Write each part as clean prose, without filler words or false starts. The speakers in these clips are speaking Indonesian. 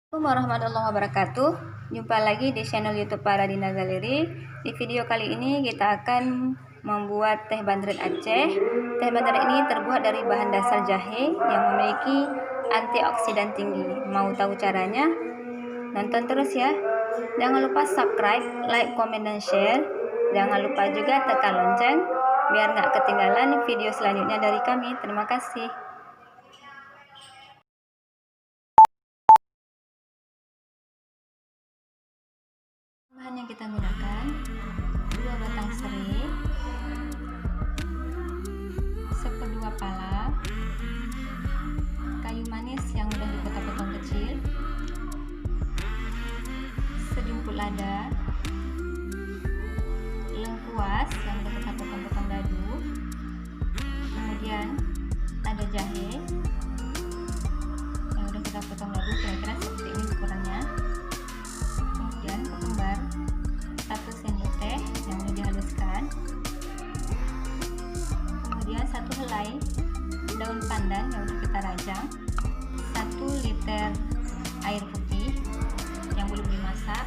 Assalamualaikum warahmatullahi wabarakatuh. Jumpa lagi di channel YouTube Paradina Galeri. Di video kali ini kita akan membuat teh bandrek Aceh. Teh bandrek ini terbuat dari bahan dasar jahe yang memiliki antioksidan tinggi. Mau tahu caranya? Nonton terus ya. Jangan lupa subscribe, like, komen, dan share. Jangan lupa juga tekan lonceng biar nggak ketinggalan video selanjutnya dari kami. Terima kasih. Bahan yang kita gunakan: 2 batang serai, sekedua pala, kayu manis yang sudah dipotong-potong kecil, sejumput lada, lengkuas yang sudah kita potong-potong dadu, kemudian ada jahe yang sudah kita potong dadu kira-kira seperti ini ukurannya, kemudian ketumbar 1 sendok teh yang sudah dihaluskan, kemudian 1 helai daun pandan yang sudah kita rajang, 1 liter air putih yang belum dimasak.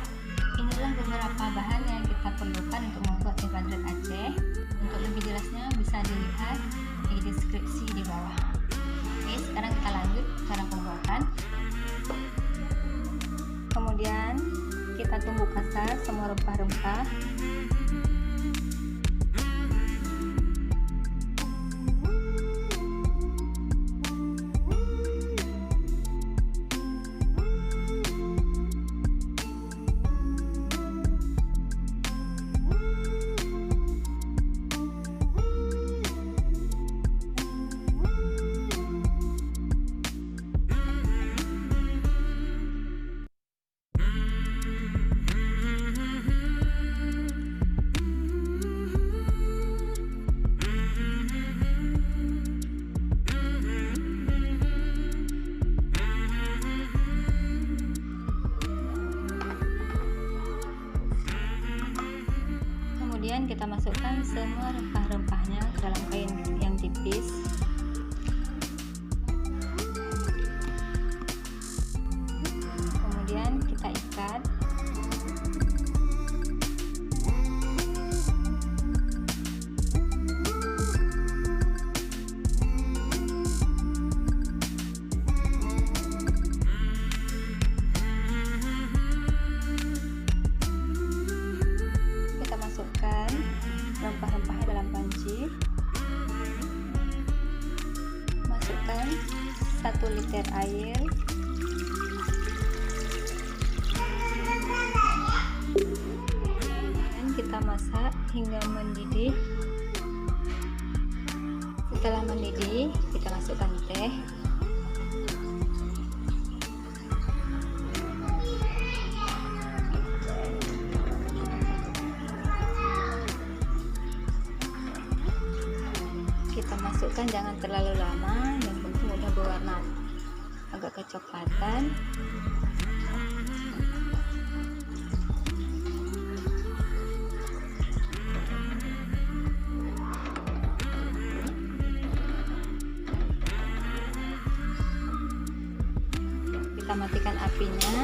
Inilah beberapa bahan yang kita perlukan untuk membuat teh bandrek Aceh. Untuk lebih jelasnya bisa dilihat di deskripsi di bawah. Oke, sekarang kita lanjut cara pembuatan. Kemudian kita tumbuk kasar semua rempah-rempah. Kemudian kita masukkan semua rempah-rempahnya ke dalam kain yang tipis. Kemudian kita ikat. Rempah-rempahnya dalam panci. Masukkan 1 liter air. Dan kita masak hingga mendidih. Setelah mendidih, kita masukkan teh. Kita masukkan jangan terlalu lama, yang penting udah berwarna agak kecoklatan. Kita matikan apinya.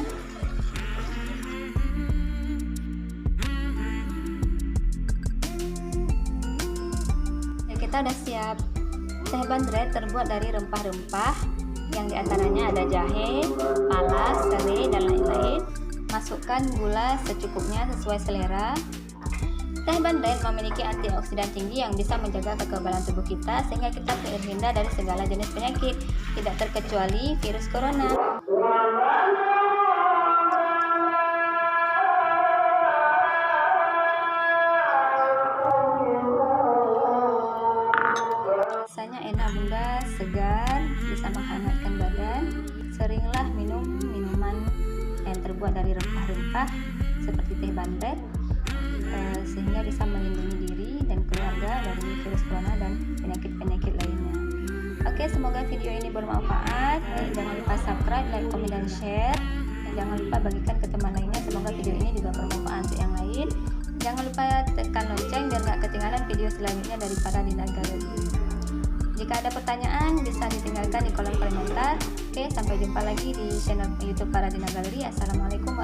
Kita udah siap. Teh bandrek terbuat dari rempah-rempah yang diantaranya ada jahe, pala, serai, dan lain-lain. Masukkan gula secukupnya sesuai selera. Teh bandrek memiliki antioksidan tinggi yang bisa menjaga kekebalan tubuh kita sehingga kita terhindar dari segala jenis penyakit, tidak terkecuali virus corona. Rasanya enak bunda, segar, bisa menghangatkan badan. Seringlah minum minuman yang terbuat dari rempah-rempah seperti teh bandrek, sehingga bisa melindungi diri dan keluarga dari virus corona dan penyakit-penyakit lainnya. Oke, semoga video ini bermanfaat. Jangan lupa subscribe, like, komen, dan share. Dan jangan lupa bagikan ke teman lainnya. Semoga video ini juga bermanfaat untuk yang lain. Jangan lupa tekan lonceng biar nggak ketinggalan video selanjutnya dari Paradina Galeri. Jika ada pertanyaan bisa ditinggalkan di kolom komentar. Oke, sampai jumpa lagi di channel YouTube Paradina Galeri. Assalamualaikum